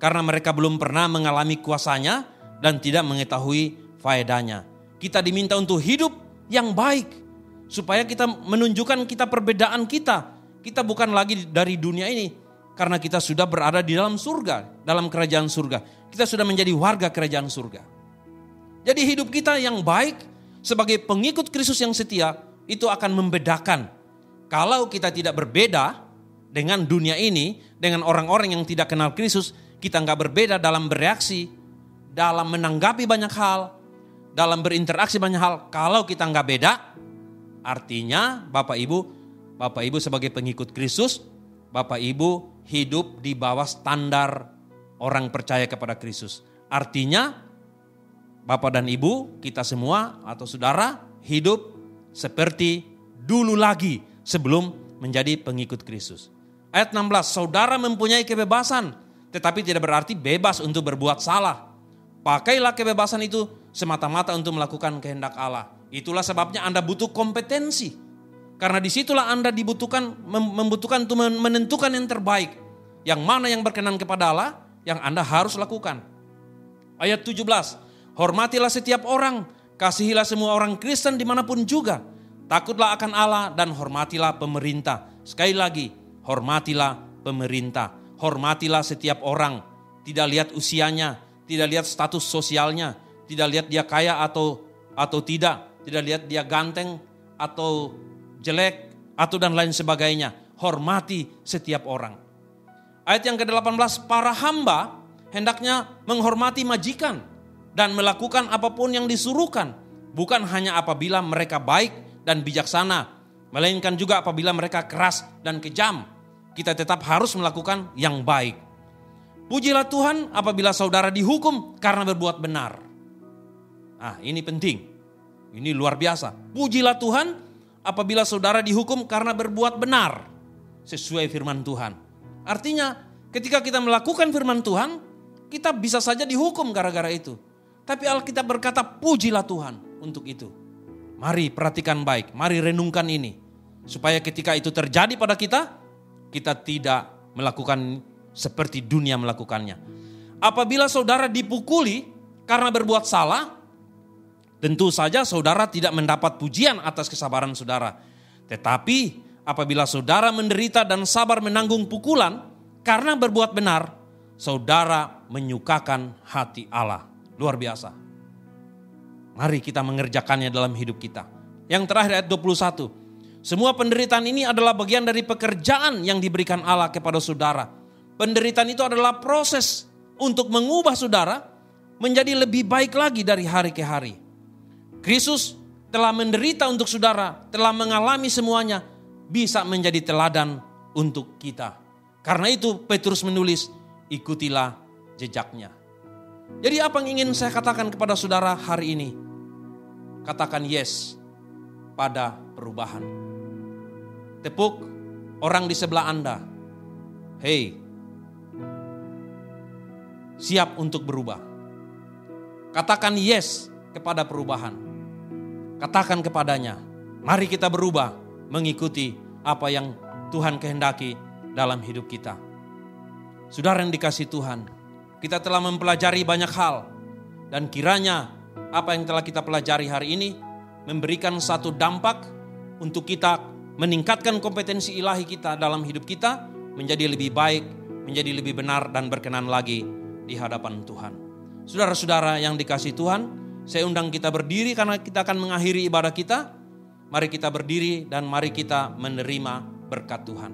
Karena mereka belum pernah mengalami kuasanya dan tidak mengetahui faedahnya. Kita diminta untuk hidup yang baik. Supaya kita menunjukkan kita perbedaan kita. Kita bukan lagi dari dunia ini. Karena kita sudah berada di dalam surga. Dalam kerajaan surga. Kita sudah menjadi warga kerajaan surga. Jadi hidup kita yang baik sebagai pengikut Kristus yang setia itu akan membedakan. Kalau kita tidak berbeda dengan dunia ini, dengan orang-orang yang tidak kenal Kristus, kita nggak berbeda dalam bereaksi, dalam menanggapi banyak hal, dalam berinteraksi banyak hal. Kalau kita nggak beda, artinya Bapak Ibu sebagai pengikut Kristus, Bapak Ibu hidup di bawah standar orang percaya kepada Kristus. Artinya Bapak dan Ibu, kita semua atau saudara hidup seperti dulu lagi sebelum menjadi pengikut Kristus. Ayat 16, saudara mempunyai kebebasan, tetapi tidak berarti bebas untuk berbuat salah. Pakailah kebebasan itu semata-mata untuk melakukan kehendak Allah. Itulah sebabnya Anda butuh kompetensi. Karena disitulah Anda membutuhkan untuk menentukan yang terbaik. Yang mana yang berkenan kepada Allah, yang Anda harus lakukan. Ayat 17, hormatilah setiap orang, kasihilah semua orang Kristen dimanapun juga. Takutlah akan Allah dan hormatilah pemerintah. Sekali lagi, hormatilah pemerintah. Hormatilah setiap orang. Tidak lihat usianya, tidak lihat status sosialnya, tidak lihat dia kaya atau tidak. Tidak lihat dia ganteng atau jelek atau dan lain sebagainya. Hormati setiap orang. Ayat yang ke-18, para hamba hendaknya menghormati majikan dan melakukan apapun yang disuruhkan. Bukan hanya apabila mereka baik dan bijaksana, melainkan juga apabila mereka keras dan kejam. Kita tetap harus melakukan yang baik. Pujilah Tuhan apabila saudara dihukum karena berbuat benar. Nah, ini penting. Ini luar biasa. Pujilah Tuhan apabila saudara dihukum karena berbuat benar. Sesuai firman Tuhan. Artinya ketika kita melakukan firman Tuhan, kita bisa saja dihukum gara-gara itu. Tapi Alkitab berkata pujilah Tuhan untuk itu. Mari perhatikan baik, mari renungkan ini. Supaya ketika itu terjadi pada kita, kita tidak melakukan seperti dunia melakukannya. Apabila saudara dipukuli karena berbuat salah, tentu saja saudara tidak mendapat pujian atas kesabaran saudara. Tetapi apabila saudara menderita dan sabar menanggung pukulan karena berbuat benar, saudara menyukakan hati Allah. Luar biasa. Mari kita mengerjakannya dalam hidup kita. Yang terakhir ayat 21. Semua penderitaan ini adalah bagian dari pekerjaan yang diberikan Allah kepada saudara. Penderitaan itu adalah proses untuk mengubah saudara menjadi lebih baik lagi dari hari ke hari. Kristus telah menderita untuk saudara, telah mengalami semuanya, bisa menjadi teladan untuk kita. Karena itu Petrus menulis, ikutilah jejaknya. Jadi apa yang ingin saya katakan kepada saudara hari ini? Katakan yes pada perubahan. Tepuk orang di sebelah Anda. Hey, siap untuk berubah. Katakan yes kepada perubahan. Katakan kepadanya, mari kita berubah mengikuti apa yang Tuhan kehendaki dalam hidup kita. Saudara yang dikasihi Tuhan, kita telah mempelajari banyak hal. Dan kiranya apa yang telah kita pelajari hari ini memberikan satu dampak untuk kita meningkatkan kompetensi ilahi kita dalam hidup kita menjadi lebih baik, menjadi lebih benar dan berkenan lagi di hadapan Tuhan. Saudara-saudara yang dikasihi Tuhan, saya undang kita berdiri karena kita akan mengakhiri ibadah kita. Mari kita berdiri dan mari kita menerima berkat Tuhan.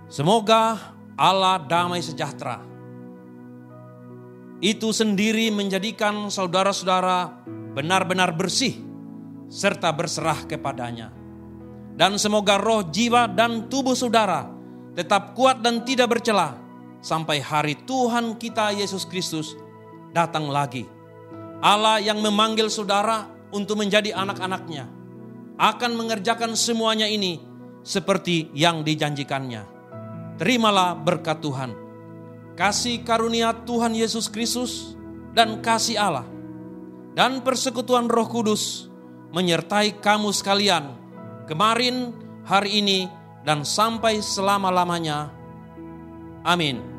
Semoga Allah damai sejahtera itu sendiri menjadikan saudara-saudara benar-benar bersih serta berserah kepadanya. Dan semoga roh, jiwa dan tubuh saudara tetap kuat dan tidak bercela sampai hari Tuhan kita Yesus Kristus datang lagi. Allah yang memanggil saudara untuk menjadi anak-anaknya akan mengerjakan semuanya ini seperti yang dijanjikannya. terimalah berkat Tuhan. Kasih karunia Tuhan Yesus Kristus dan kasih Allah dan persekutuan Roh Kudus menyertai kamu sekalian kemarin, hari ini, dan sampai selama-lamanya. Amin.